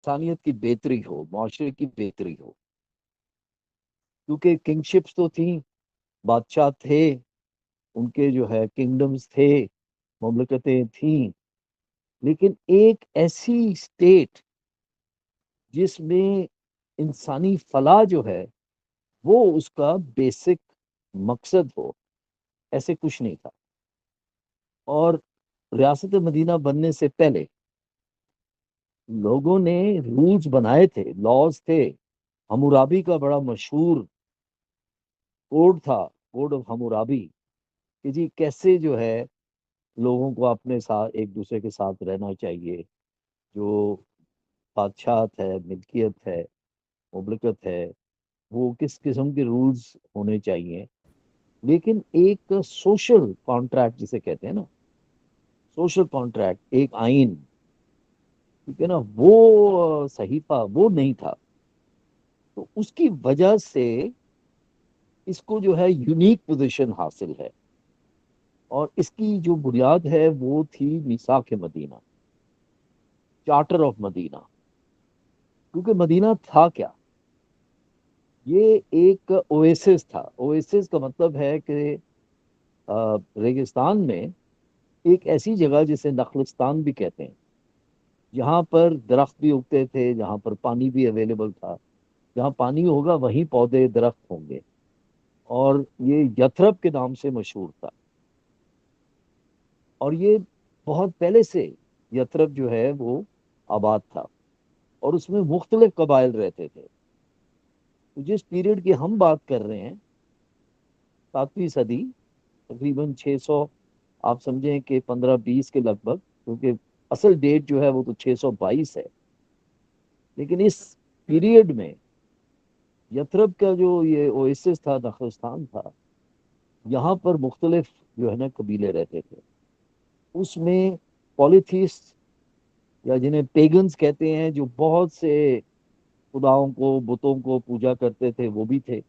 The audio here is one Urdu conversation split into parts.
انسانیت کی بہتری ہو، معاشرے کی بہتری ہو. کیونکہ کنگشپس تو تھیں، بادشاہ تھے، ان کے جو ہے کنگڈمز تھے، مملکتیں تھیں، لیکن ایک ایسی اسٹیٹ جس میں انسانی فلاح جو ہے وہ اس کا بیسک مقصد ہو، ایسے کچھ نہیں تھا. اور ریاست مدینہ بننے سے پہلے لوگوں نے رولز بنائے تھے، لاز تھے. حمورابی کا بڑا مشہور کوڈ تھا، کوڈ آف حمورابی، کہ جی کیسے جو ہے لوگوں کو اپنے ساتھ ایک دوسرے کے ساتھ رہنا چاہیے. جو بادشاہت ہے، ملکیت ہے، مملکت ہے، وہ کس قسم کے رولز ہونے چاہیے. لیکن ایک سوشل کانٹریکٹ جسے کہتے ہیں نا، سوشل کانٹریکٹ، ایک آئین، ٹھیک ہے نا، وہ صحیفہ وہ نہیں تھا. تو اس کی وجہ سے اس کو جو ہے یونیک پوزیشن حاصل ہے. اور اس کی جو بنیاد ہے وہ تھی میثاق مدینہ، چارٹر آف مدینہ. کیونکہ مدینہ تھا کیا؟ یہ ایک اویسس تھا. اویسس کا مطلب ہے کہ ریگستان میں ایک ایسی جگہ جسے نخلستان بھی کہتے ہیں، جہاں پر درخت بھی اگتے تھے، جہاں پر پانی بھی اویلیبل تھا. جہاں پانی ہوگا وہیں پودے درخت ہوں گے. اور یہ یتھرب کے نام سے مشہور تھا. اور یہ بہت پہلے سے یتھرب جو ہے وہ آباد تھا، اور اس میں مختلف قبائل رہتے تھے. تو جس پیریڈ کی ہم بات کر رہے ہیں، 7ویں صدی، تقریباً 600، آپ سمجھیں کہ 1520 کے لگ بھگ، کیونکہ اصل ڈیٹ جو ہے وہ تو 622 ہے. لیکن اس پیریڈ میں یتھرب کا جو یہ اویسس تھا، نخلستان تھا، یہاں پر مختلف جو ہے نا قبیلے رہتے تھے. اس میں پولیتھیسٹ، یا جنہیں پیگنز کہتے ہیں، جو بہت سے خداؤں کو، بتوں کو پوجا کرتے تھے، وہ بھی تھے.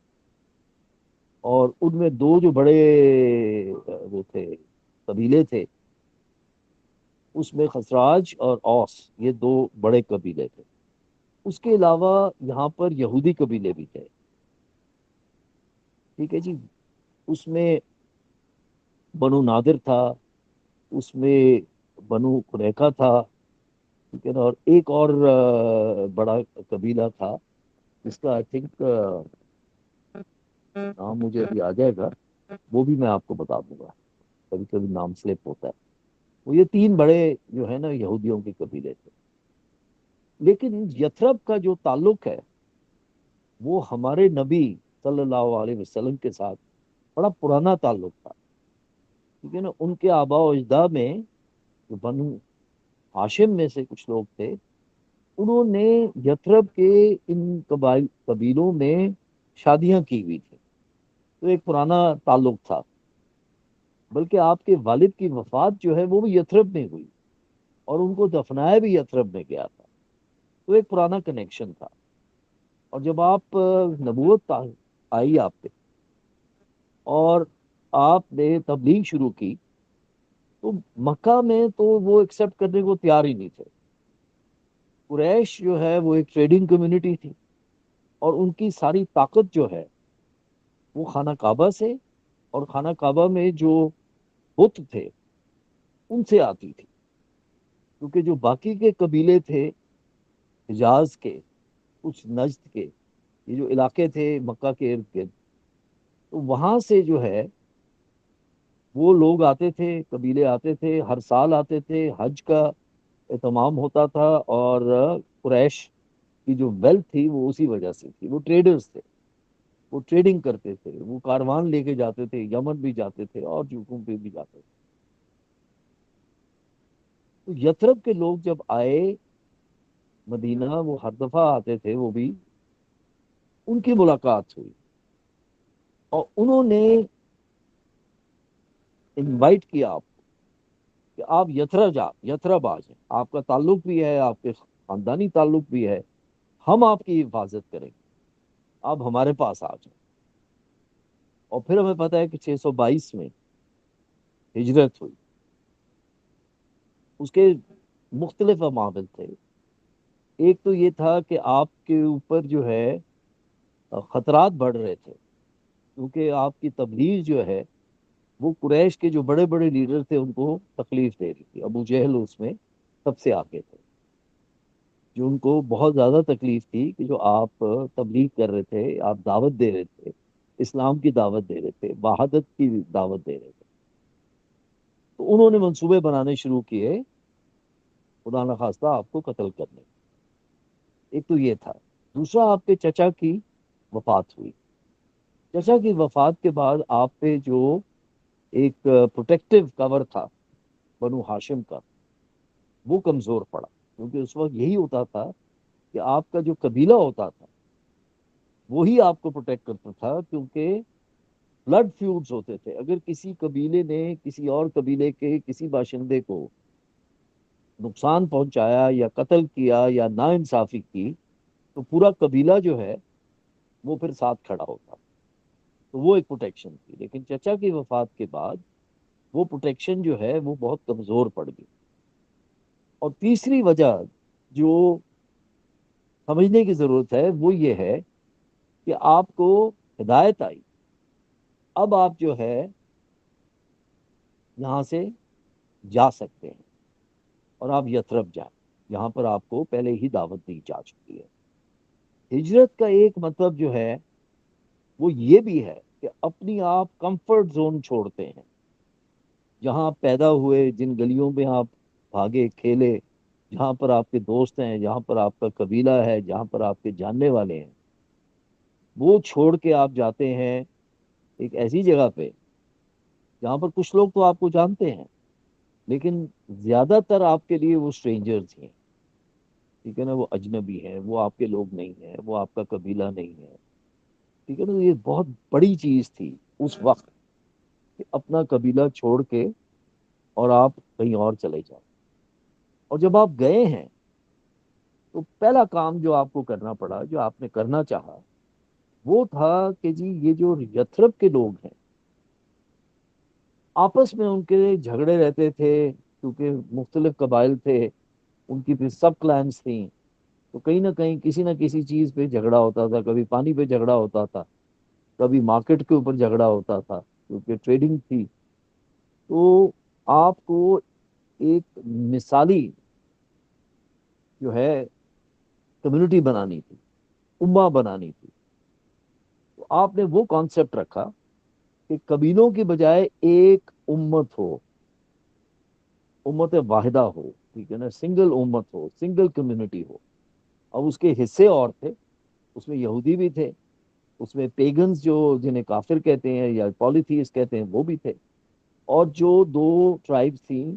اور ان میں دو جو بڑے وہ تھے، قبیلے تھے، اس میں خسراج اور اوس، یہ دو بڑے قبیلے تھے. اس کے علاوہ یہاں پر یہودی قبیلے بھی تھے. ٹھیک ہے جی. اس میں بنو نادر تھا، اس میں بنو قریقہ تھا، ٹھیک ہے نا. اور ایک اور بڑا قبیلہ تھا جس کا آئی تھنک نام مجھے ابھی آ جائے گا، وہ بھی میں آپ کو بتا دوں گا، کبھی کبھی نام سلپ ہوتا ہے. وہ یہ تین بڑے جو ہے نا یہودیوں کے قبیلے تھے. لیکن یتھرب کا جو تعلق ہے وہ ہمارے نبی صلی اللہ علیہ وسلم کے ساتھ بڑا پرانا تعلق تھا. ٹھیک ہے نا. ان کے آبا و اجداد میں جو بنو ہاشم میں سے کچھ لوگ تھے، انہوں نے یتھرب کے ان قبیلوں میں شادیاں کی ہوئی تھی. تو ایک پرانا تعلق تھا. بلکہ آپ کے والد کی وفات جو ہے وہ بھی یتھرب میں ہوئی، اور ان کو دفنایا بھی یتھرب میں گیا تھا. تو ایک پرانا کنیکشن تھا. اور جب آپ نبوت آئی آپ پہ، اور آپ نے تبلیغ شروع کی، تو مکہ میں تو وہ ایکسپٹ کرنے کو تیار ہی نہیں تھے. قریش جو ہے وہ ایک ٹریڈنگ کمیونٹی تھی، اور ان کی ساری طاقت جو ہے وہ خانہ کعبہ سے، اور خانہ کعبہ میں جو بت تھے ان سے آتی تھی. کیونکہ جو باقی کے قبیلے تھے حجاز کے، کچھ نجد کے، یہ جو علاقے تھے مکہ کے ارد گرد، تو وہاں سے جو ہے وہ لوگ آتے تھے، قبیلے آتے تھے، ہر سال آتے تھے. حج کا اہتمام ہوتا تھا. اور قریش کی جو ویلتھ تھی وہ اسی وجہ سے تھی. وہ ٹریڈرز تھے، وہ ٹریڈنگ کرتے تھے، وہ کاروان لے کے جاتے تھے، یمن بھی جاتے تھے اور جگہوں پہ بھی جاتے تھے. تو یتھرب کے لوگ جب آئے مدینہ، وہ ہر دفعہ آتے تھے، وہ بھی ان کی ملاقات ہوئی، اور انہوں نے انوائٹ کیا آپ کو کہ آپ یتھرب آ جائیں. آپ کا تعلق بھی ہے، آپ کے خاندانی تعلق بھی ہے، ہم آپ کی حفاظت کریں گے، آپ ہمارے پاس آ جائیں. اور پھر ہمیں پتہ ہے کہ 622 میں ہجرت ہوئی. اس کے مختلف عوامل تھے. ایک تو یہ تھا کہ آپ کے اوپر جو ہے خطرات بڑھ رہے تھے، کیونکہ آپ کی تبلیغ جو ہے وہ قریش کے جو بڑے بڑے لیڈر تھے ان کو تکلیف دے رہی تھی. ابو جہل اس میں سب سے آگے تھے، جو ان کو بہت زیادہ تکلیف تھی کہ جو آپ تبلیغ کر رہے تھے، آپ دعوت دے رہے تھے، اسلام کی دعوت دے رہے تھے، وحدت کی دعوت دے رہے تھے. تو انہوں نے منصوبے بنانے شروع کیے خدا نخواستہ آپ کو قتل کرنے. ایک تو یہ تھا. دوسرا، آپ کے چچا کی وفات ہوئی. چچا کی وفات کے بعد آپ پہ جو ایک پروٹیکٹیو کور تھا بنو ہاشم کا، وہ کمزور پڑا. کیونکہ اس وقت یہی ہوتا تھا کہ آپ کا جو قبیلہ ہوتا تھا وہی آپ کو پروٹیکٹ کرتا تھا، کیونکہ بلڈ فیوڈز ہوتے تھے. اگر کسی قبیلے نے کسی اور قبیلے کے کسی باشندے کو نقصان پہنچایا یا قتل کیا یا ناانصافی کی تو پورا قبیلہ جو ہے وہ پھر ساتھ کھڑا ہوتا. تو وہ ایک پروٹیکشن تھی. لیکن چچا کی وفات کے بعد وہ پروٹیکشن جو ہے وہ بہت کمزور پڑ گئی. اور تیسری وجہ جو سمجھنے کی ضرورت ہے وہ یہ ہے کہ آپ کو ہدایت آئی، اب آپ جو ہے یہاں سے جا سکتے ہیں اور آپ یثرب جائیں، یہاں پر آپ کو پہلے ہی دعوت دی جا چکی ہے. ہجرت کا ایک مطلب جو ہے وہ یہ بھی ہے کہ اپنی آپ کمفرٹ زون چھوڑتے ہیں، جہاں آپ پیدا ہوئے، جن گلیوں میں آپ بھاگے کھیلے، جہاں پر آپ کے دوست ہیں، جہاں پر آپ کا قبیلہ ہے، جہاں پر آپ کے جاننے والے ہیں، وہ چھوڑ کے آپ جاتے ہیں ایک ایسی جگہ پہ جہاں پر کچھ لوگ تو آپ کو جانتے ہیں لیکن زیادہ تر آپ کے لیے وہ اسٹرینجرز ہیں. ٹھیک ہے نا، وہ اجنبی ہیں، وہ آپ کے لوگ نہیں ہیں، وہ آپ کا قبیلہ نہیں ہے. ٹھیک ہے نا، یہ بہت بڑی چیز تھی اس وقت کہ اپنا قبیلہ چھوڑ کے اور آپ کہیں اور چلے جائیں. اور جب آپ گئے ہیں تو پہلا کام جو آپ کو کرنا پڑا، جو آپ نے کرنا چاہا، وہ تھا کہ جی یہ جو یثرب کے لوگ ہیں آپس میں ان کے جھگڑے رہتے تھے، کیونکہ مختلف قبائل تھے، ان کی پھر سب کلانس تھیں. تو کہیں نہ کہیں کسی نہ کسی چیز پہ جھگڑا ہوتا تھا. کبھی پانی پہ جھگڑا ہوتا تھا، کبھی مارکیٹ کے اوپر جھگڑا ہوتا تھا، کیونکہ ٹریڈنگ تھی. تو آپ کو ایک مثالی جو ہے کمیونٹی بنانی تھی، امہ بنانی تھی. تو آپ نے وہ کانسیپٹ رکھا کہ قبیلوں کی بجائے ایک امت ہو، امت واحدہ ہو. ٹھیک ہے نا، سنگل امت ہو، سنگل کمیونٹی ہو. اب اس کے حصے اور تھے، اس میں یہودی بھی تھے، اس میں پیگنز جو جنہیں کافر کہتے ہیں یا پالیتھیس کہتے ہیں وہ بھی تھے، اور جو دو ٹرائبز تھیں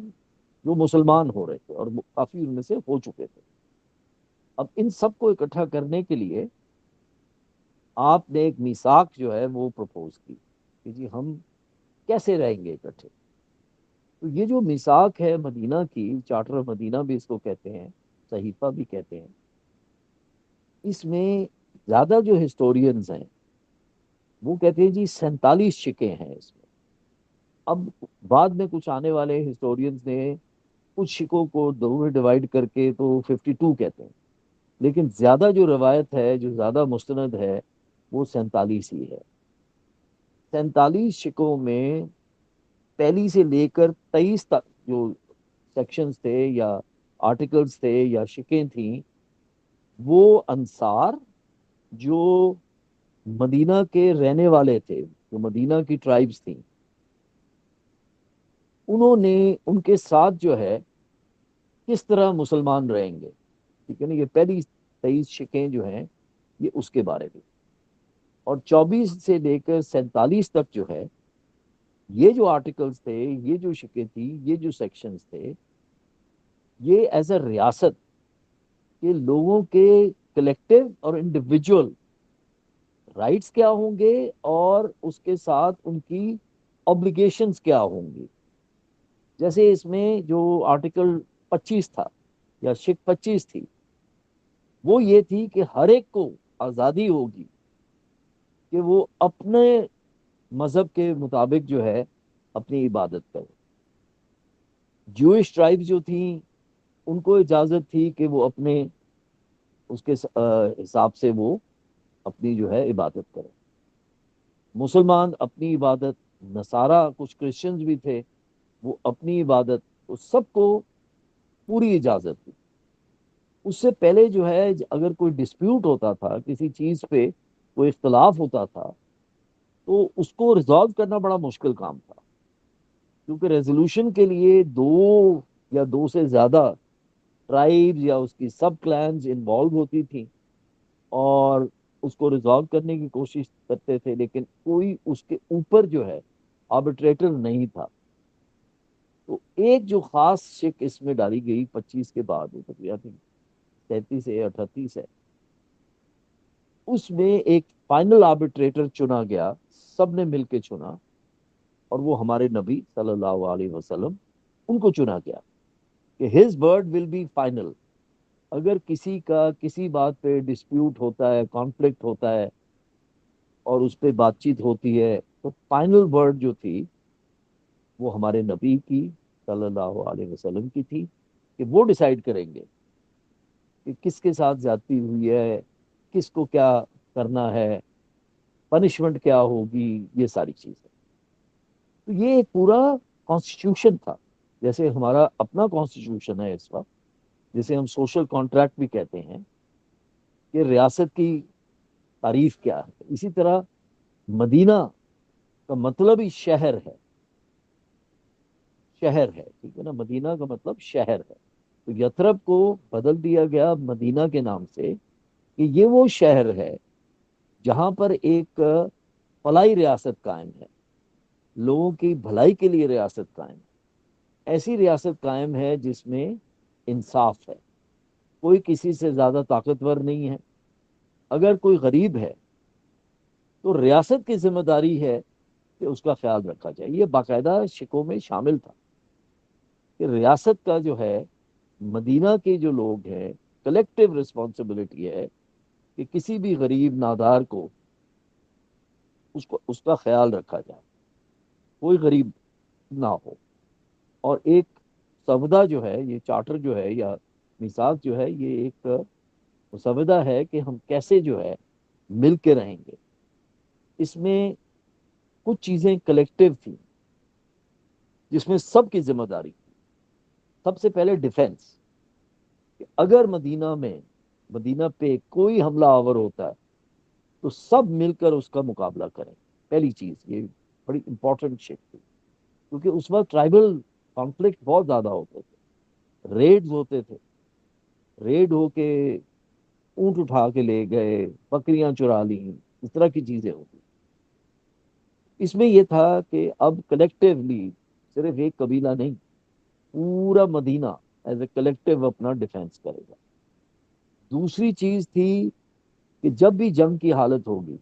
جو مسلمان ہو رہے تھے اور کافی ان میں سے ہو چکے تھے. اب ان سب کو اکٹھا کرنے کے لیے آپ نے ایک میثاق جو ہے وہ پروپوز کی کہ جی ہم کیسے رہیں گے اکٹھے. تو یہ جو میثاق ہے مدینہ کی، چارٹر مدینہ بھی اس کو کہتے ہیں، صحیفہ بھی کہتے ہیں، اس میں زیادہ جو ہسٹورینز ہیں وہ کہتے ہیں جی 47 شکیں ہیں اس میں. اب بعد میں کچھ آنے والے ہسٹورینز نے کچھ شکوں کو دو میں ڈیوائڈ کر کے تو 52 کہتے ہیں، لیکن زیادہ جو روایت ہے، جو زیادہ مستند ہے، وہ 47 ہی ہے. 47 شکوں میں پہلی سے لے کر 23 تک جو سیکشنز تھے یا آرٹیکلز تھے یا شکیں تھیں، وہ انصار جو مدینہ کے رہنے والے تھے، جو مدینہ کی ٹرائبز تھیں، انہوں نے ان کے ساتھ جو ہے کس طرح مسلمان رہیں گے. ٹھیک ہے نا، یہ پہلی 23 شکیں جو ہیں یہ اس کے بارے میں. اور 24 سے لے کر 47 تک جو ہے یہ جو آرٹیکلز تھے، یہ جو شکیں تھی، یہ جو سیکشنز تھے، یہ ایز اے ریاست کے لوگوں کے کلیکٹیو اور انڈیویجول رائٹس کیا ہوں گے اور اس کے ساتھ ان کی اوبلیگیشنز کیا ہوں گی. جیسے اس میں جو آرٹیکل 25 تھا یا شک 25 تھی، وہ یہ تھی کہ ہر ایک کو آزادی ہوگی کہ وہ اپنے مذہب کے مطابق جو ہے اپنی عبادت کرے. جوئش ٹرائب جو تھیں ان کو اجازت تھی کہ وہ اپنے اس کے حساب سے وہ اپنی جو ہے عبادت کریں. مسلمان اپنی عبادت، نصارہ کچھ کرسچنز بھی تھے وہ اپنی عبادت، تو سب کو پوری اجازت تھی. اس سے پہلے جو ہے اگر کوئی ڈسپیوٹ ہوتا تھا، کسی چیز پہ کوئی اختلاف ہوتا تھا، تو اس کو ریزالو کرنا بڑا مشکل کام تھا، کیونکہ ریزولوشن کے لیے دو یا دو سے زیادہ ٹرائبز یا اس کی سب کلانز انوالو ہوتی تھیں اور اس کو ریزالو کرنے کی کوشش کرتے تھے، لیکن کوئی اس کے اوپر جو ہے آربیٹریٹر نہیں تھا. تو ایک جو خاص شک اس میں ڈالی گئی 25 کے بعد، وہ تقریباً 37 ہے 38 ہے، اس میں ایک فائنل آربیٹریٹر چنا گیا، سب نے مل کے چنا، اور وہ ہمارے نبی صلی اللہ علیہ وسلم، ان کو چنا گیا کہ his word will be final. اگر کسی کا کسی بات پہ ڈسپیوٹ ہوتا ہے، کانفلکٹ ہوتا ہے، اور اس پہ بات چیت ہوتی ہے، تو فائنل ورڈ جو تھی وہ ہمارے نبی کی صلی اللہ علیہ وسلم کی تھی، کہ وہ ڈیسائیڈ کریں گے کہ کس کے ساتھ زیادتی ہوئی ہے، کس کو کیا کرنا ہے، پنشمنٹ کیا ہوگی، یہ ساری چیزیں. تو یہ ایک پورا کانسٹیٹیوشن تھا، جیسے ہمارا اپنا کانسٹیٹیوشن ہے اس وقت، جسے ہم سوشل کانٹریکٹ بھی کہتے ہیں، کہ ریاست کی تعریف کیا ہے. اسی طرح مدینہ کا مطلب ہی شہر ہے، شہر ہے، ٹھیک ہے نا، مدینہ کا مطلب شہر ہے. تو یثرب کو بدل دیا گیا مدینہ کے نام سے، کہ یہ وہ شہر ہے جہاں پر ایک فلاحی ریاست قائم ہے، لوگوں کی بھلائی کے لیے ریاست قائم ہے، ایسی ریاست قائم ہے جس میں انصاف ہے، کوئی کسی سے زیادہ طاقتور نہیں ہے. اگر کوئی غریب ہے تو ریاست کی ذمہ داری ہے کہ اس کا خیال رکھا جائے. یہ باقاعدہ شکوں میں شامل تھا کہ ریاست کا جو ہے، مدینہ کے جو لوگ ہیں، کلیکٹیو رسپانسبلٹی ہے کہ کسی بھی غریب نادار کو اس کا خیال رکھا جائے، کوئی غریب نہ ہو. اور ایک سودا جو ہے، یہ چارٹر جو ہے یا میثاق جو ہے، یہ ایک مسودہ ہے کہ ہم کیسے جو ہے مل کے رہیں گے. اس میں کچھ چیزیں کلیکٹیو تھیں جس میں سب کی ذمہ داری تھی. سب سے پہلے ڈیفenس، کہ اگر مدینہ پہ کوئی حملہ آور ہوتا ہے تو سب مل کر اس کا مقابلہ کریں. پہلی چیز یہ بڑی امپورٹنٹ شک تھی، کیونکہ اس وقت ٹرائبل کانفلکٹ بہت زیادہ ہوتے تھے، ریڈز ہوتے تھے، ریڈ ہو کے اونٹ اٹھا کے لے گئے، بکریاں چرا لی، اس طرح کی چیزیں ہوتی. اس میں یہ تھا کہ اب کلیکٹیولی صرف ایک قبیلہ نہیں، پورا مدینہ ایز اے کلیکٹیو اپنا ڈیفenس کرے گا. دوسری چیز تھی کہ جب بھی جنگ کی حالت ہوگی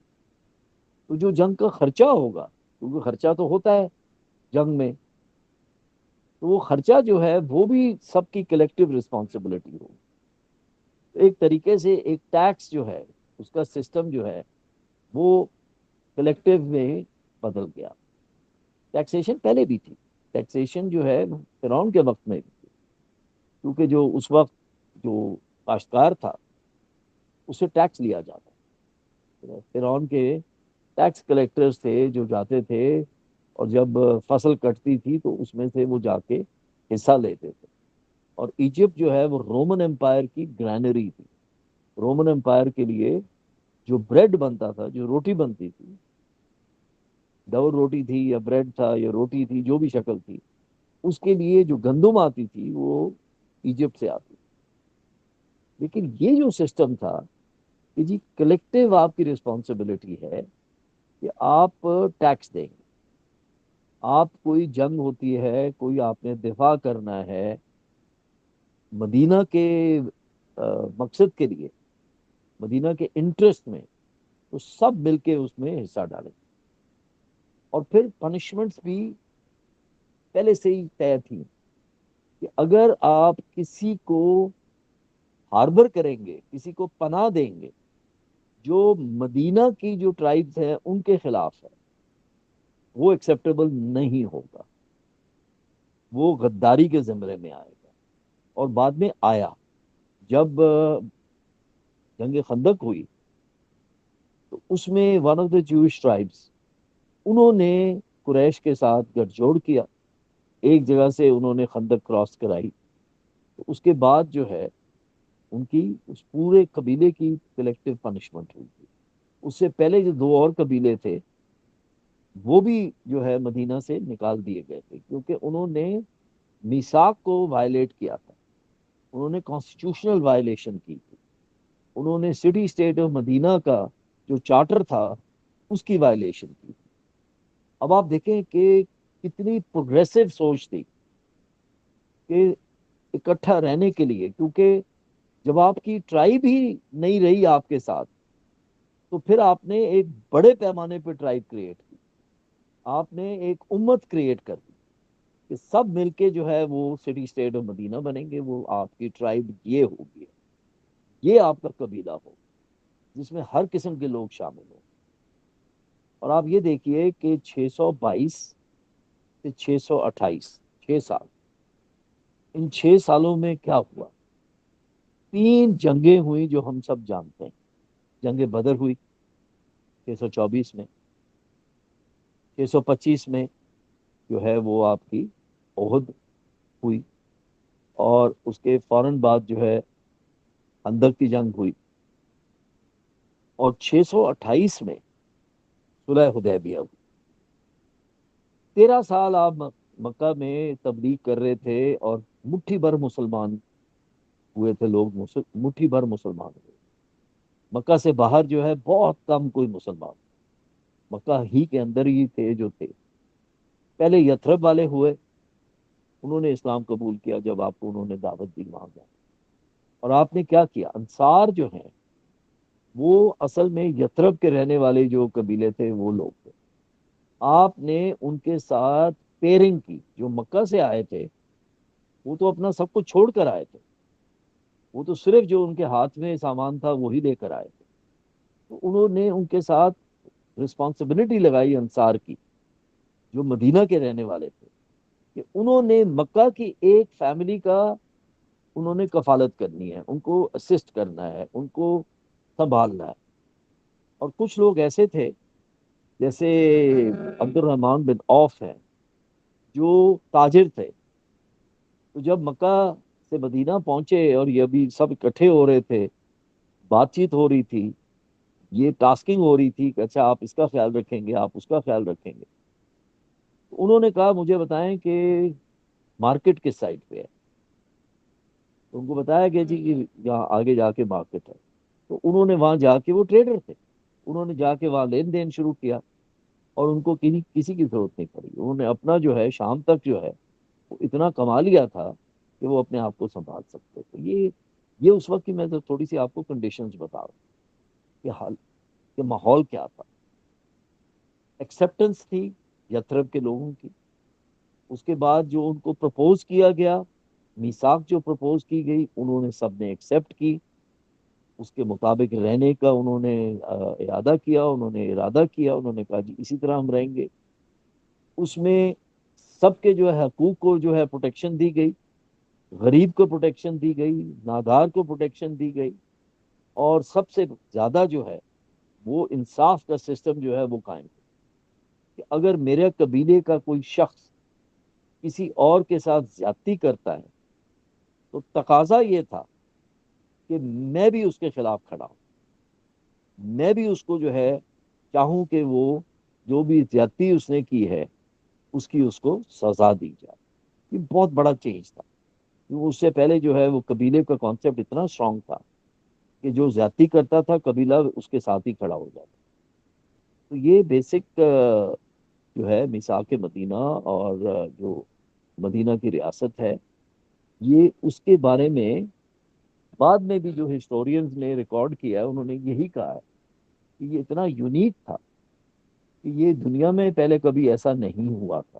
تو جو جنگ کا خرچہ ہوگا، کیونکہ خرچہ تو ہوتا ہے جنگ میں، تو وہ خرچہ جو ہے وہ بھی سب کی کلیکٹیو رسپانسبلٹی ہوگی. ایک طریقے سے ایک ٹیکس جو ہے، اس کا سسٹم جو ہے وہ کلیکٹیو میں بدل گیا. ٹیکسیشن پہلے بھی تھی، ٹیکسیشن جو ہے فرعون کے وقت میں بھی تھی، کیونکہ جو اس وقت جو کاشتکار تھا اسے ٹیکس لیا جاتا. فرعون کے ٹیکس کلیکٹرز تھے جو جاتے تھے، اور جب فصل کٹتی تھی تو اس میں سے وہ جا کے حصہ لیتے تھے. اور ایجپٹ جو ہے وہ رومن امپائر کی گرینری تھی. رومن امپائر کے لیے جو بریڈ بنتا تھا، جو روٹی بنتی تھی، ڈور روٹی تھی یا بریڈ تھا یا روٹی تھی، جو بھی شکل تھی، اس کے لیے جو گندم آتی تھی وہ ایجپٹ سے آتی. لیکن یہ جو سسٹم تھا کہ جی کلیکٹیو آپ کی رسپانسبلٹی ہے کہ آپ ٹیکس دیں گے، آپ کوئی جنگ ہوتی ہے، کوئی آپ نے دفاع کرنا ہے مدینہ کے مقصد کے لیے، مدینہ کے انٹرسٹ میں، تو سب مل کے اس میں حصہ ڈالیں. اور پھر پنشمنٹس بھی پہلے سے ہی طے تھی کہ اگر آپ کسی کو ہاربر کریں گے، کسی کو پناہ دیں گے جو مدینہ کی جو ٹرائبز ہیں ان کے خلاف ہے، وہ ایکسیپٹیبل نہیں ہوگا، وہ غداری کے زمرے میں آئے گا. اور بعد میں آیا، جب جنگ خندق ہوئی تو اس میں ون آف دا جوش ٹرائبس، انہوں نے قریش کے ساتھ گٹھ جوڑ کیا، ایک جگہ سے انہوں نے خندق کراس کرائی، تو اس کے بعد جو ہے ان کی اس پورے قبیلے کی کلیکٹیو پنشمنٹ ہوئی تھی۔ اس سے پہلے جو دو اور قبیلے تھے وہ بھی جو ہے مدینہ سے نکال دیے گئے تھے، کیونکہ انہوں نے میثاق کو وائلیٹ کیا تھا، انہوں نے کانسٹیٹیوشنل وائلیشن کی تھی، انہوں نے سٹی اسٹیٹ آف مدینہ کا جو چارٹر تھا اس کی وائلیشن کی تھی۔ اب آپ دیکھیں کہ کتنی پروگریسو سوچ تھی کہ اکٹھا رہنے کے لیے، کیونکہ جب آپ کی ٹرائب ہی نہیں رہی آپ کے ساتھ تو پھر آپ نے ایک بڑے پیمانے پہ ٹرائب کریٹ کی، آپ نے ایک امت کریٹ کر دی کہ سب مل کے جو ہے وہ سٹی اسٹیٹ آف مدینہ بنیں گے، وہ آپ کی ٹرائب یہ ہوگی، یہ آپ کا قبیلہ ہو جس میں ہر قسم کے لوگ شامل ہوں۔ اور آپ یہ دیکھیے کہ 622 سے 628، 6 سال، ان 6 سالوں میں کیا ہوا؟ 3 جنگیں ہوئی جو ہم سب جانتے ہیں۔ جنگ بدر ہوئی 624 میں، 625 میں جو ہے وہ آپ کی عہد ہوئی، اور اس کے فوراً بعد جو ہے خندق کی جنگ ہوئی، اور 628 میں صلح حدیبیہ ہوئی۔ 13 سال آپ مکہ میں تبلیغ کر رہے تھے اور مٹھی بھر مسلمان ہوئے تھے لوگ، مٹھی بھر مسلمان ہوئے۔ مکہ سے باہر جو ہے بہت کم کوئی مسلمان، مکہ ہی کے اندر ہی تھے جو تھے۔ پہلے یتھرب والے ہوئے، انہوں نے اسلام قبول کیا جب آپ کو انہوں نے دعوت دی وہاں جانے، اور آپ نے کیا کیا؟ انصار جو ہیں وہ اصل میں یتھرب کے رہنے والے جو قبیلے تھے وہ لوگ تھے، آپ نے ان کے ساتھ پیرنگ کی۔ جو مکہ سے آئے تھے وہ تو اپنا سب کچھ چھوڑ کر آئے تھے، وہ تو صرف جو ان کے ہاتھ میں سامان تھا وہی لے کر آئے تھے، تو انہوں نے ان کے ساتھ رسپانسبلٹی لگائی انصار کی جو مدینہ کے رہنے والے تھے، کہ انہوں نے مکہ کی ایک فیملی کا انہوں نے کفالت کرنی ہے، ان کو اسسٹ کرنا ہے، ان کو سنبھالنا ہے۔ اور کچھ لوگ ایسے تھے جیسے عبد الرحمن بن عوف ہیں جو تاجر تھے، تو جب مکہ سے مدینہ پہنچے اور یہ ابھی سب اکٹھے ہو رہے تھے، بات چیت ہو رہی تھی، یہ ٹاسکنگ ہو رہی تھی کہ اچھا آپ اس کا خیال رکھیں گے، آپ اس کا خیال رکھیں گے، تو انہوں نے کہا مجھے بتائیں کہ مارکیٹ کس سائڈ پہ ہے، تو ان کو بتایا گیا جی کہ یہاں آگے جا کے مارکیٹ ہے، تو انہوں نے وہاں جا کے، وہ ٹریڈر تھے، انہوں نے جا کے وہاں لین دین شروع کیا، اور ان کو کسی کی ضرورت نہیں پڑی، انہوں نے اپنا جو ہے شام تک جو ہے وہ اتنا کما لیا تھا کہ وہ اپنے آپ کو سنبھال سکتے تھے۔ یہ اس وقت کی میں تو تھوڑی سی آپ کو کنڈیشنز بتا رہا ہوں کہ حال کہ ماحول کیا تھا۔ ایکسیپٹنس تھی یتھرب کے لوگوں کی، اس کے بعد جو ان کو پرپوز کیا گیا، میثاق جو پرپوز کی گئی، انہوں نے سب نے ایکسیپٹ کی، اس کے مطابق رہنے کا انہوں نے ارادہ کیا، انہوں نے کہا جی اسی طرح ہم رہیں گے۔ اس میں سب کے جو ہے حقوق کو جو ہے پروٹیکشن دی گئی، غریب کو پروٹیکشن دی گئی، نادار کو پروٹیکشن دی گئی، اور سب سے زیادہ جو ہے وہ انصاف کا سسٹم جو ہے وہ قائم ہے کہ اگر میرے قبیلے کا کوئی شخص کسی اور کے ساتھ زیادتی کرتا ہے تو تقاضا یہ تھا کہ میں بھی اس کے خلاف کھڑا ہوں، میں بھی اس کو جو ہے چاہوں کہ وہ جو بھی زیادتی اس نے کی ہے اس کی اس کو سزا دی جائے۔ یہ بہت بڑا چینج تھا، کیونکہ اس سے پہلے جو ہے وہ قبیلے کا کانسیپٹ اتنا اسٹرانگ تھا کہ جو زیادتی کرتا تھا قبیلہ اس کے ساتھ ہی کھڑا ہو جاتا۔ تو یہ بیسک جو ہے میثاق مدینہ، اور جو مدینہ کی ریاست ہے، یہ اس کے بارے میں بعد میں بھی جو ہسٹورینز نے ریکارڈ کیا ہے انہوں نے یہی کہا ہے کہ یہ اتنا یونیک تھا کہ یہ دنیا میں پہلے کبھی ایسا نہیں ہوا تھا،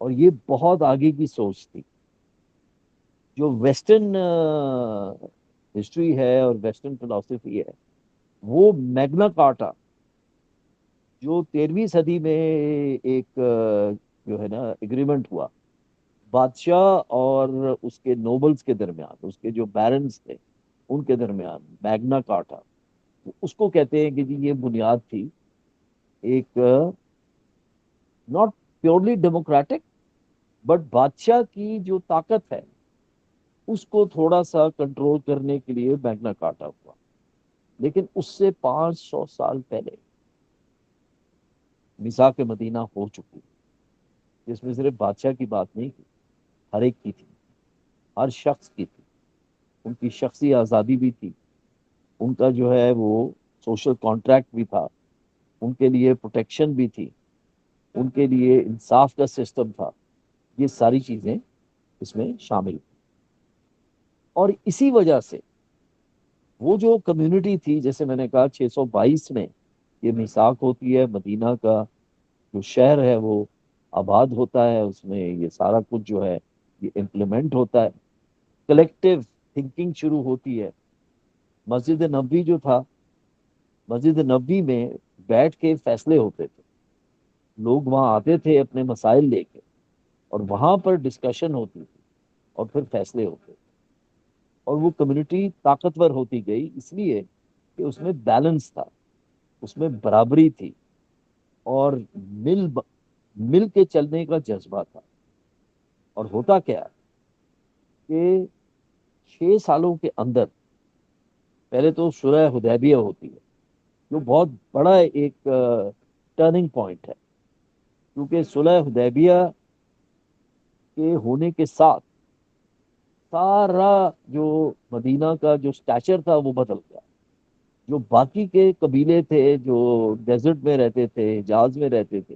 اور یہ بہت آگے کی سوچ تھی۔ جو ویسٹرن ہسٹری ہے اور ویسٹرن فلسفی ہے، وہ میگنا کارٹا جو 13ویں صدی میں ایک جو ہے نا اگریمنٹ ہوا بادشاہ اور اس کے نوبلز کے درمیان، اس کے جو بیرنز تھے ان کے درمیان میگنا کارٹا، اس کو کہتے ہیں کہ جی یہ بنیاد تھی ایک ناٹ پیورلی ڈیموکریٹک، بٹ بادشاہ کی جو طاقت ہے اس کو تھوڑا سا کنٹرول کرنے کے لیے میگنا کارٹا ہوا. لیکن اس سے 500 سال پہلے میثاق مدینہ ہو چکی، جس میں صرف بادشاہ کی بات نہیں تھی، ہر ایک کی تھی، ہر شخص کی تھی. ان کی شخصی آزادی بھی تھی، ان کا جو ہے وہ سوشل کانٹریکٹ بھی تھا، ان کے لیے پروٹیکشن بھی تھی، ان کے لیے انصاف کا سسٹم تھا. یہ ساری چیزیں اس میں شامل تھیں. اور اسی وجہ سے وہ جو کمیونٹی تھی، جیسے میں نے کہا 622 میں یہ میثاق ہوتی ہے، مدینہ کا جو شہر ہے وہ آباد ہوتا ہے، اس میں یہ سارا کچھ جو ہے یہ امپلیمنٹ ہوتا ہے، کلیکٹیو تھنکنگ شروع ہوتی ہے. مسجد نبوی جو تھا، مسجد نبوی میں بیٹھ کے فیصلے ہوتے تھے، لوگ وہاں آتے تھے اپنے مسائل لے کے، اور وہاں پر ڈسکشن ہوتی تھی اور پھر فیصلے ہوتے تھے. اور وہ کمیونٹی طاقتور ہوتی گئی اس لیے کہ اس میں بیلنس تھا، اس میں برابری تھی، اور مل مل کے چلنے کا جذبہ تھا. اور ہوتا کیا کہ 6 سالوں کے اندر پہلے تو صلح حدیبیہ ہوتی ہے، جو بہت بڑا ایک ٹرننگ پوائنٹ ہے، کیونکہ صلح حدیبیہ کے ہونے کے ساتھ سارا جو مدینہ کا جو سٹیچر تھا وہ بدل گیا. جو باقی کے قبیلے تھے جو ڈیزرٹ میں رہتے تھے، حجاز میں رہتے تھے،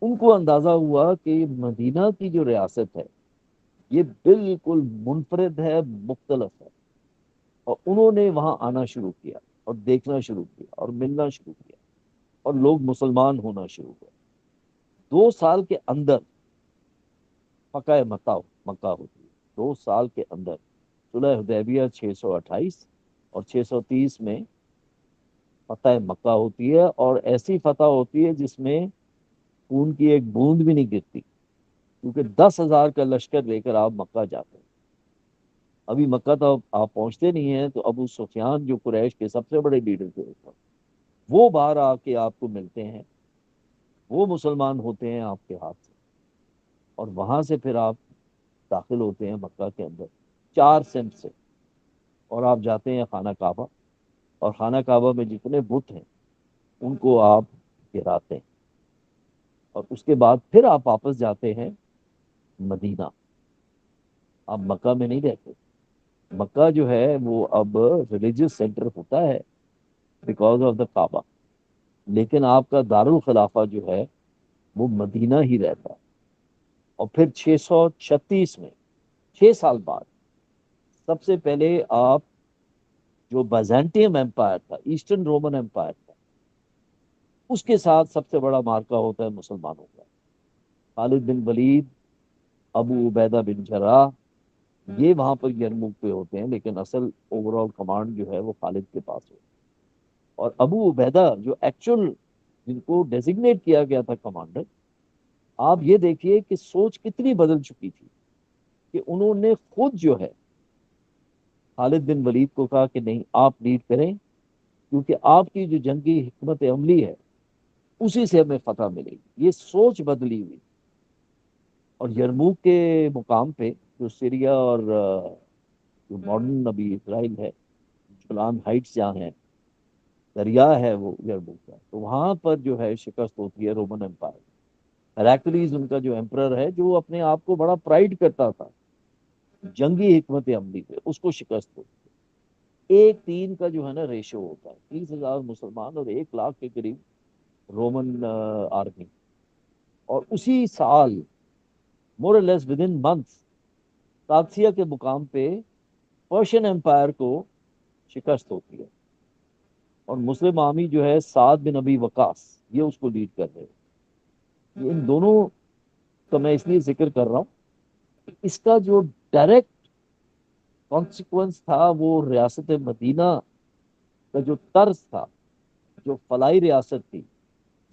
ان کو اندازہ ہوا کہ مدینہ کی جو ریاست ہے یہ بالکل منفرد ہے، مختلف ہے. اور انہوں نے وہاں آنا شروع کیا اور دیکھنا شروع کیا اور ملنا شروع کیا، اور لوگ مسلمان ہونا شروع ہوئے. 2 سال کے اندر پکا مکہ ہوتی ہے. 2 سال کے اندر صلح حدیبیہ 628 اور 630 میں فتح مکہ ہوتی ہے، اور ایسی فتح ہوتی ہے جس میں خون کی ایک بوند بھی نہیں گرتی، کیونکہ 10,000 کا لشکر لے کر آپ مکہ جاتے ہیں. ابھی مکہ تو آپ پہنچتے نہیں ہیں تو ابو سفیان جو قریش کے سب سے بڑے لیڈر تھے اس وقت، وہ باہر آ کے آپ کو ملتے ہیں، وہ مسلمان ہوتے ہیں آپ کے ہاتھ سے، اور وہاں سے پھر آپ داخل ہوتے ہیں مکہ کے اندر 4 سمت سے، اور آپ جاتے ہیں خانہ کعبہ، اور خانہ کعبہ میں جتنے بت ہیں ان کو آپ گراتے ہیں. اور اس کے بعد پھر آپ واپس جاتے ہیں مدینہ. آپ مکہ میں نہیں رہتے. مکہ جو ہے وہ اب ریلیجیس سینٹر ہوتا ہے بیکاز آف دا کعبہ، لیکن آپ کا دارالخلافہ جو ہے وہ مدینہ ہی رہتا ہے. اور پھر 636 میں 6 سال بعد سب سے پہلے آپ جو بازینٹیم امپائر تھا، ایسٹرن رومن امپائر تھا، اس کے ساتھ سب سے بڑا مارکا ہوتا ہے مسلمانوں کا. خالد بن ولید، ابو عبیدہ بن جراح، یہ وہاں پر یرموک پہ ہوتے ہیں، لیکن اصل اوور آل کمانڈ جو ہے وہ خالد کے پاس ہوتی ہے. اور ابو عبیدہ جو ایکچوئل جن کو ڈیزگنیٹ کیا گیا تھا کمانڈر، آپ یہ دیکھیے کہ سوچ کتنی بدل چکی تھی کہ انہوں نے خود جو ہے خالد بن ولید کو کہا کہ نہیں، آپ لیڈ کریں، کیونکہ آپ کی جو جنگی حکمت عملی ہے اسی سے ہمیں فتح ملے گی. یہ سوچ بدلی ہوئی. اور یرموک کے مقام پہ جو سیریا اور جو ماڈرن ابھی اسرائیل ہے، جولان ہائٹس جہاں ہیں، دریا ہے وہ یرموک کا، تو وہاں پر جو ہے شکست ہوتی ہے رومن امپائر. ہیراکلیز ان کا جو ایمپرر ہے، جو اپنے آپ کو بڑا پرائڈ کرتا تھا جنگی حکمت عملی پہ، اس کو شکست ہوتی ہے. 1:3 کا جو ہے نا ریشو ہوتا ہے، 30,000 مسلمان اور 1 لاکھ کے قریب رومن آرمی. اور اسی سال more less with in month قادسیہ کے مقام پہ پرشین امپائر کو شکست ہوتی ہے، اور مسلم آرمی جو ہے سعد بن ابی وقاص یہ اس کو لیڈ کر رہے ہیں. یہ ان دونوں کا میں اس لیے ذکر کر رہا ہوں کہ اس کا جو ڈائریکٹ کانسیکوینس تھا وہ ریاست مدینہ کا جو طرز تھا، جو فلاحی ریاست تھی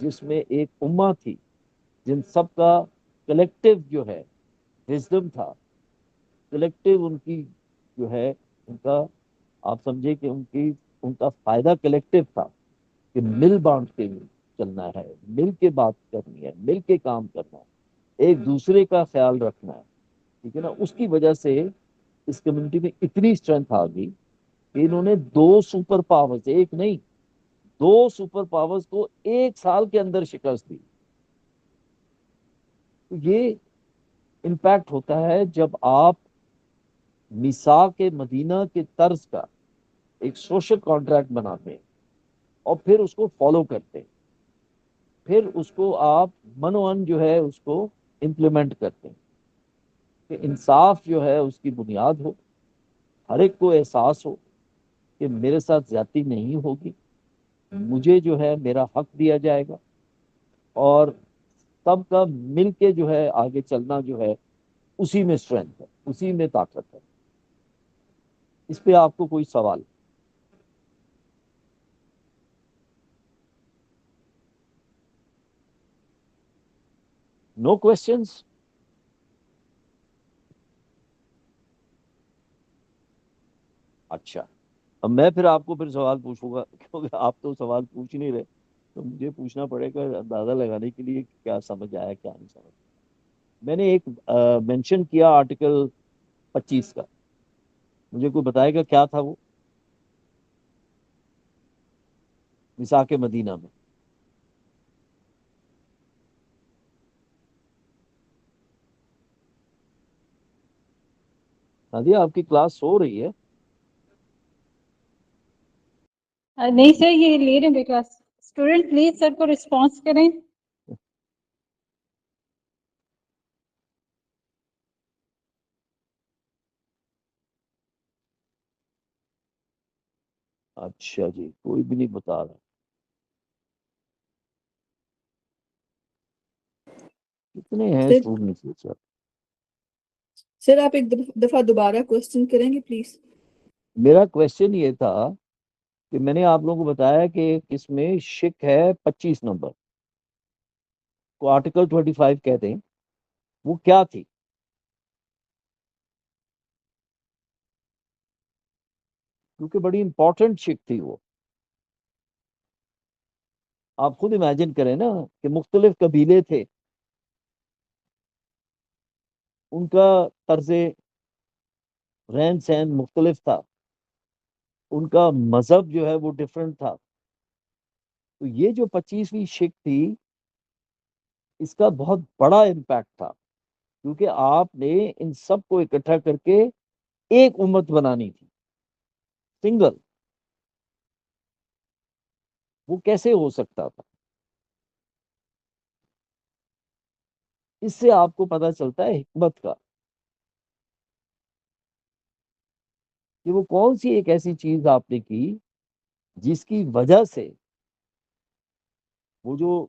جس میں ایک امہ تھی، جن سب کا کلیکٹیو جو ہے وزڈم تھا، کلیکٹیو ان کی جو ہے ان کا آپ سمجھے کہ ان کا فائدہ کلیکٹو تھا کہ مل بانٹ کے چلنا ہے، مل کے بات کرنی ہے، مل کے کام کرنا ہے، ایک دوسرے کا خیال رکھنا ہے، ٹھیک ہے نا. اس کی وجہ سے اس کمیونٹی میں اتنی اسٹرینتھ آ گئی کہ انہوں نے 2 سپر پاورز، ایک نہیں 2 سپر پاورز کو ایک سال کے اندر شکست دی. تو یہ امپیکٹ ہوتا ہے جب آپ میثاق مدینہ کے طرز کا ایک سوشل کانٹریکٹ بناتے ہیں اور پھر اس کو فالو کرتے ہیں، پھر اس کو آپ من جو ہے اس کو امپلیمنٹ کرتے ہیں کہ انصاف جو ہے اس کی بنیاد ہو، ہر ایک کو احساس ہو کہ میرے ساتھ زیادتی نہیں ہوگی، مجھے جو ہے میرا حق دیا جائے گا، اور سب کا مل کے جو ہے آگے چلنا جو ہے اسی میں اسٹرینتھ ہے، اسی میں طاقت ہے. اس پہ آپ کو کوئی سوال؟ نو کوشچنس؟ اچھا، اب میں پھر آپ کو پھر سوال پوچھوں گا کیونکہ آپ تو سوال پوچھ نہیں رہے، تو مجھے پوچھنا پڑے گا اندازہ لگانے کے لیے کہ کیا سمجھ آیا کیا نہیں سمجھ. میں نے ایک مینشن کیا آرٹیکل 25 کا، مجھے کوئی بتائے گا کیا تھا وہ میثاق مدینہ میں؟ نادیہ آپ کی کلاس ہو رہی ہے؟ نہیں سر، یہ لے رہے ہیں کلاس. اسٹوڈنٹ پلیز سر کو رسپانس کریں. اچھا جی، کوئی بھی نہیں بتا رہا. کتنے ہیں اسٹوڈنٹ سر؟ سر آپ ایک دفعہ دوبارہ کوشچن کریں گے پلیز؟ میرا کوشچن یہ تھا کہ میں نے آپ لوگوں کو بتایا کہ اس میں شک ہے 25 نمبر کو آرٹیکل 25 کہتے ہیں، وہ کیا تھی؟ کیونکہ بڑی امپورٹنٹ شک تھی وہ. آپ خود امیجن کریں نا کہ مختلف قبیلے تھے، ان کا طرز رہن سہن مختلف تھا، ان کا مذہب جو ہے وہ ڈفرینٹ تھا. تو یہ جو 25ویں شک تھی اس کا بہت بڑا امپیکٹ تھا، کیونکہ آپ نے ان سب کو اکٹھا کر کے ایک امت بنانی تھی، سنگل. وہ کیسے ہو سکتا تھا؟ اس سے آپ کو پتا چلتا ہے حکمت کا، کہ وہ کون سی ایک ایسی چیز آپ نے کی جس کی وجہ سے وہ جو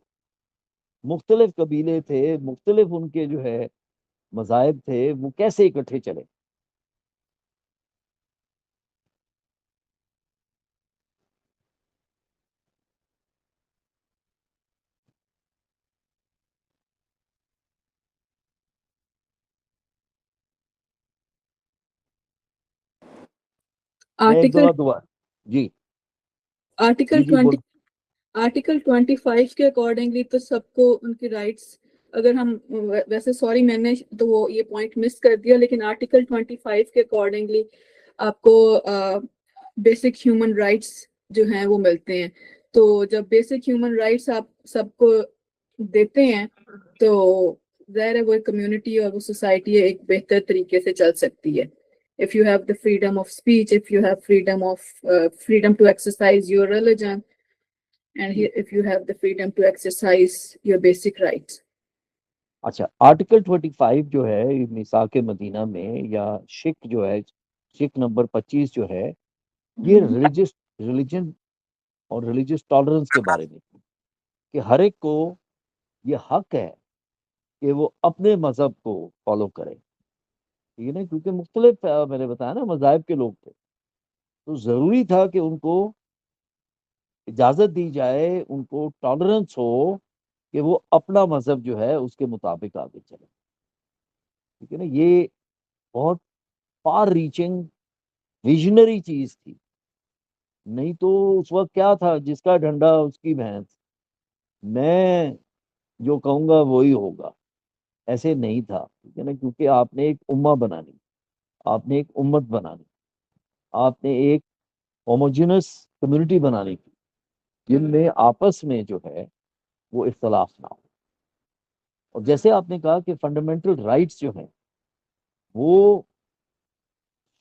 مختلف قبیلے تھے، مختلف ان کے جو ہے مذاہب تھے، وہ کیسے اکٹھے چلے. میں ایک دفعہ جی آرٹیکل جی بول. آرٹیکل 25 کے اکارڈنگلی تو سب کو ان کی رائٹس، اگر ہم ویسے سوری میں نے تو وہ یہ پوائنٹ مس کر دیا، لیکن آرٹیکل 25 کے اکارڈنگلی آپ کو بیسک ہیومن رائٹس جو ہیں وہ ملتے ہیں. تو جب بیسک ہیومن رائٹس آپ سب کو دیتے ہیں تو ظاہر ہے وہ ایک کمیونٹی اور وہ سوسائٹی ایک بہتر طریقے سے چل سکتی ہے. If you have the freedom of speech, if you have freedom to exercise your religion, and if you have the freedom to exercise your basic rights. اچھا، آرٹیکل 25 جو ہے میثاق مدینہ میں، یا شک جو ہے، شک نمبر 25 جو ہے، یہ ریلیجن اور ریلیجس ٹالرنس کے بارے میں، کہ ہر ایک کو یہ حق ہے کہ وہ اپنے مذہب کو فالو کرے، ٹھیک ہے نا. کیونکہ مختلف میں نے بتایا نا مذاہب کے لوگ تھے، تو ضروری تھا کہ ان کو اجازت دی جائے، ان کو ٹالرنس ہو کہ وہ اپنا مذہب جو ہے اس کے مطابق آگے چلے، ٹھیک ہے نا. یہ بہت فار ریچنگ ویژنری چیز تھی نہیں تو اس وقت کیا تھا، جس کا ڈنڈا اس کی بھینس، میں جو کہوں گا وہی ہوگا، ایسے نہیں تھا، ٹھیک ہے نا، کیونکہ آپ نے ایک امہ بنانی، آپ نے ایک امت بنانی، آپ نے ایک ہوموجینس کمیونٹی بنانی تھی، جن میں آپس میں جو ہے وہ اختلاف نہ ہو. اور جیسے آپ نے کہا کہ فنڈامنٹل رائٹس جو ہیں وہ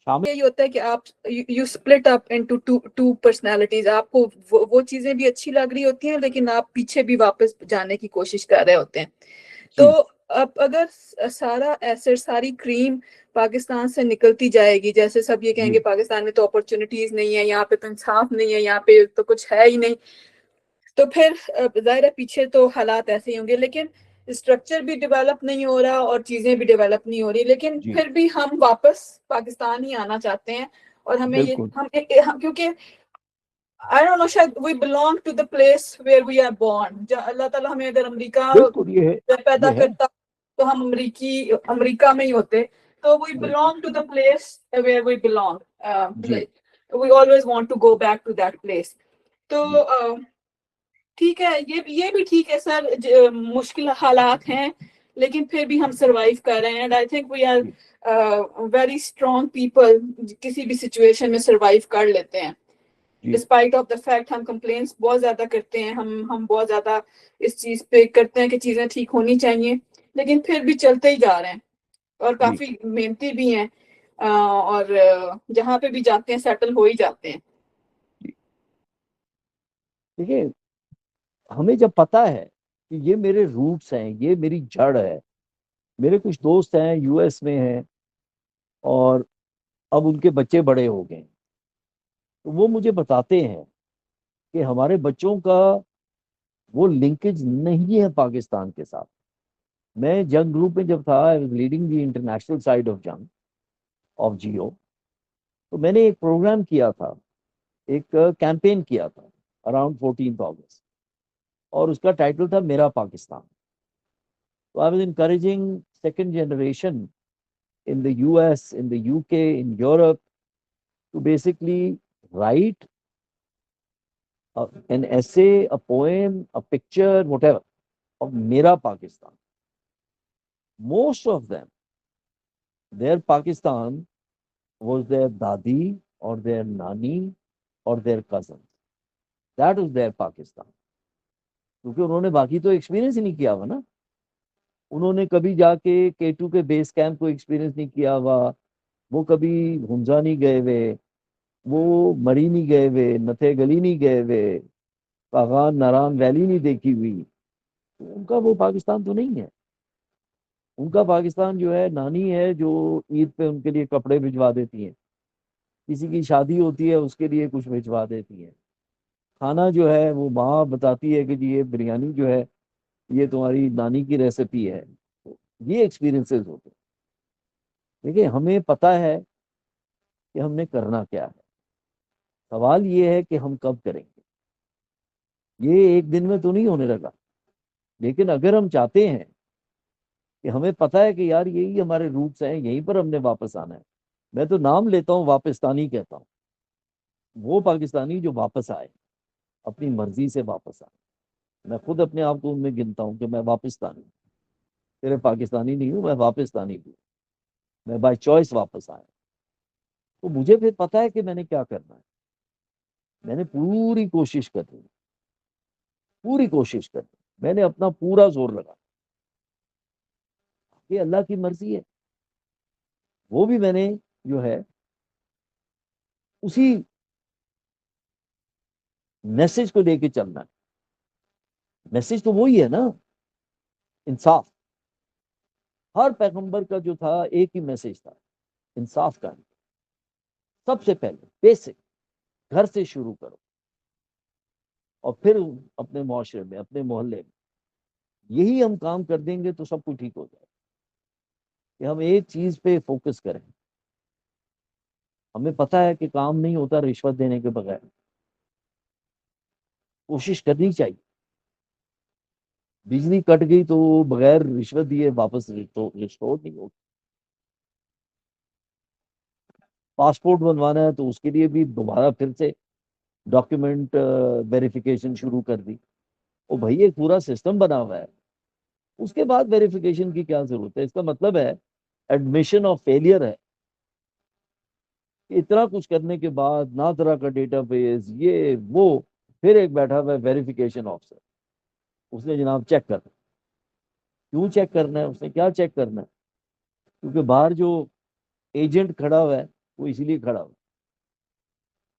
شامل. یہی ہوتا ہے کہ آپ you split up into two personalities. آپ کو وہ چیزیں بھی اچھی لگ رہی ہوتی ہیں لیکن آپ پیچھے بھی واپس جانے کی کوشش کر رہے ہوتے ہیں. تو جی اب اگر سارا ایسٹ، ساری کریم پاکستان سے نکلتی جائے گی، جیسے سب یہ کہیں جی گے پاکستان میں تو اپرچونٹیز نہیں ہے، یہاں پہ تو انصاف نہیں ہے، یہاں پہ تو کچھ ہے ہی نہیں، تو پھر ظاہر ہے پیچھے تو حالات ایسے ہی ہوں گے. لیکن اسٹرکچر بھی ڈیولپ نہیں ہو رہا اور چیزیں بھی ڈیولپ نہیں ہو رہی، لیکن جی پھر بھی ہم واپس پاکستان ہی آنا چاہتے ہیں. اور ہمیں یہ بالکل کیونکہ I don't know, شاید we belong to the place where we are born. اللہ تعالیٰ ہمیں اگر امریکہ بالکل یہ ہے، پیدا یہ ہے کرتا تو ہم امریکہ میں ہی ہوتے. تو we بالکل belong to the place where we belong. G We always want to go back to that place. تو جی ٹھیک ہے، یہ بھی ٹھیک ہے سر، مشکل حالات ہیں لیکن پھر بھی ہم سروائیو کر رہے ہیں. اینڈ آئی تھنک وی جی آر ویری اسٹرانگ پیپل، کسی بھی سچویشن میں سروائیو کر لیتے ہیں. جی ڈسپائٹ آف دا فیکٹ ہم کمپلینس بہت زیادہ کرتے ہیں، ہم بہت زیادہ اس چیز پہ کرتے ہیں کہ چیزیں ٹھیک ہونی چاہیے، لیکن پھر بھی چلتے ہی جا رہے ہیں اور جی کافی محنتی بھی ہیں، اور جہاں پہ بھی جاتے ہیں سیٹل ہو ہی جاتے ہیں. جی دیکھیے، ہمیں جب پتا ہے کہ یہ میرے روٹس ہیں، یہ میری جڑ ہے. میرے کچھ دوست ہیں یو ایس میں ہیں اور اب ان کے بچے بڑے ہو گئے، تو وہ مجھے بتاتے ہیں کہ ہمارے بچوں کا وہ لنکیج نہیں ہے پاکستان کے ساتھ. میں جنگ گروپ میں جب تھا، leading the international side of جنگ آف جیو، تو میں نے ایک پروگرام کیا تھا، ایک کیمپین کیا تھا اراؤنڈ 14 اگست، اور اس کا ٹائٹل تھا میرا پاکستان. تو I was encouraging second generation in the US, in the UK, in Europe, to basically write an essay, a poem, a picture, whatever, of Mera Pakistan. Most of them, their Pakistan was their dadi or their nani or their cousins. That was their Pakistan. کیونکہ انہوں نے باقی تو ایکسپیرینس ہی نہیں کیا ہوا نا. انہوں نے کبھی جا کے K2 کے بیس کیمپ کو ایکسپیرینس نہیں کیا ہوا، وہ کبھی ہنزا نہیں گئے ہوئے، وہ مری نہیں گئے ہوئے، نتھے گلی نہیں گئے ہوئے، پاغان ناران ویلی نہیں دیکھی ہوئی. ان کا وہ پاکستان تو نہیں ہے. ان کا پاکستان جو ہے نانی ہے جو عید پہ ان کے لیے کپڑے بھجوا دیتی ہیں، کسی کی شادی ہوتی ہے اس کے لیے کچھ بھجوا دیتی ہیں، کھانا جو ہے وہ ماں بتاتی ہے کہ جی یہ بریانی جو ہے یہ تمہاری نانی کی ریسیپی ہے. یہ ایکسپیرینسز ہوتے ہیں. دیکھیں ہمیں پتہ ہے کہ ہم نے کرنا کیا ہے، سوال یہ ہے کہ ہم کب کریں گے. یہ ایک دن میں تو نہیں ہونے لگا، لیکن اگر ہم چاہتے ہیں کہ ہمیں پتہ ہے کہ یار یہی ہمارے روٹس ہیں، یہیں پر ہم نے واپس آنا ہے. میں تو نام لیتا ہوں واپستانی کہتا ہوں، وہ پاکستانی جو واپس آئے، اپنی مرضی سے واپس آئے. میں خود اپنے آپ کو ان میں گنتا ہوں کہ میں واپستانی ہوں، صرف پاکستانی نہیں ہوں، میں واپستانی ہوں، میں بائی چوائس واپس آیا. تو مجھے پھر پتہ ہے کہ میں نے کیا کرنا ہے. میں نے پوری کوشش کرنی، پوری کوشش کرنی، میں نے اپنا پورا زور لگا. یہ اللہ کی مرضی ہے، وہ بھی میں نے جو ہے اسی میسج کو لے کے چلنا ہے. میسج تو وہی ہے نا، انصاف. ہر پیغمبر کا جو تھا ایک ہی میسج تھا، انصاف کا. سب سے پہلے بیسک گھر سے شروع کرو، اور پھر اپنے معاشرے میں، اپنے محلے میں. یہی ہم کام کر دیں گے تو سب کچھ ٹھیک ہو جائے. کہ ہم ایک چیز پہ فوکس کریں. ہمیں پتہ ہے کہ کام نہیں ہوتا رشوت دینے کے بغیر. کوشش کرنی چاہیے. بجلی کٹ گئی تو بغیر رشوت دیے واپس ریسٹور نہیں ہوگی. پاسپورٹ بنوانا ہے تو اس کے لیے بھی دوبارہ پھر سے ڈاکیومنٹ ویریفیکیشن شروع کر دی. او بھائی ایک پورا سسٹم بنا ہوا ہے, اس کے بعد ویریفیکیشن کی کیا ضرورت ہے؟ اس کا مطلب ہے ایڈمیشن آف فیلئر ہے. اتنا کچھ کرنے کے بعد نہ طرح کا ڈیٹا بیس یہ وہ, پھر ایک بیٹھا ہوا ہے ویریفیکیشن آفیسر, اس نے جناب چیک کرنا. کیوں چیک کرنا ہے؟ اس نے کیا چیک کرنا ہے؟ کیونکہ باہر جو ایجنٹ کھڑا ہوا ہے وہ اسی لیے کھڑا ہوا ہے.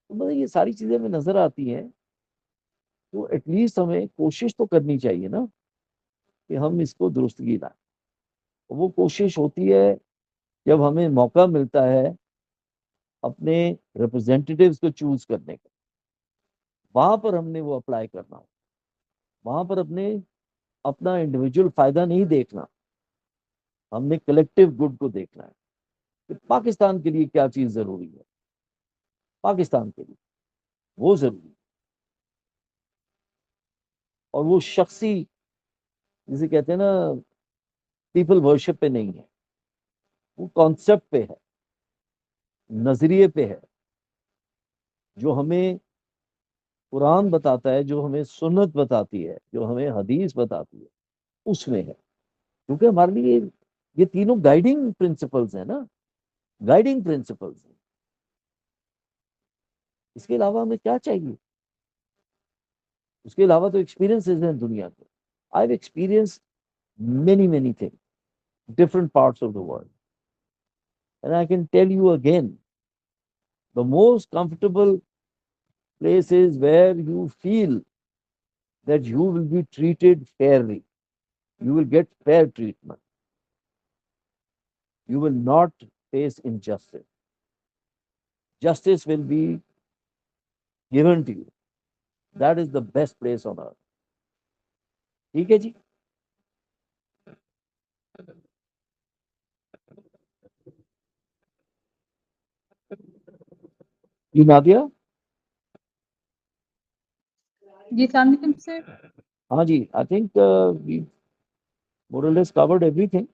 تو مطلب یہ ساری چیزیں ہمیں نظر آتی ہیں, تو ایٹ لیسٹ ہمیں کوشش تو کرنی چاہیے نا کہ ہم اس کو درستگی لائیں. وہ کوشش ہوتی ہے جب ہمیں موقع ملتا ہے اپنے ریپرزینٹیٹیوز کو چوز کرنے کا, وہاں پر ہم نے وہ اپلائی کرنا ہو. وہاں پر اپنا انڈیویجول فائدہ نہیں دیکھنا, ہم نے کلیکٹیو گڈ کو دیکھنا ہے کہ پاکستان کے لیے کیا چیز ضروری ہے, پاکستان کے لیے وہ ضروری ہے. اور وہ شخصی جسے کہتے ہیں نا پیپل ورشپ پہ نہیں ہے, وہ کانسیپٹ پہ ہے, نظریے پہ ہے, جو ہمیں قرآن بتاتا ہے, جو ہمیں سنت بتاتی ہے, جو ہمیں حدیث بتاتی ہے, اس میں ہے. کیونکہ ہمارے لیے یہ تینوں گائیڈنگ پرنسپلز ہیں نا, گائیڈنگ پرنسپلز ہیں. اس کے علاوہ ہمیں کیا چاہیے؟ اس کے علاوہ تو ایکسپیرینسز ہیں دنیا کے. I have experience many things, different parts of the world. And I can tell you again, the most comfortable place is where you feel that you will be treated fairly. You will get fair treatment. You will not face injustice. Justice will be given to you. That is the best place on earth. ٹھیک ہے جی. جی نادیہ. جی السلام علیکم سر. ہاں جی, I think we more or less covered everything.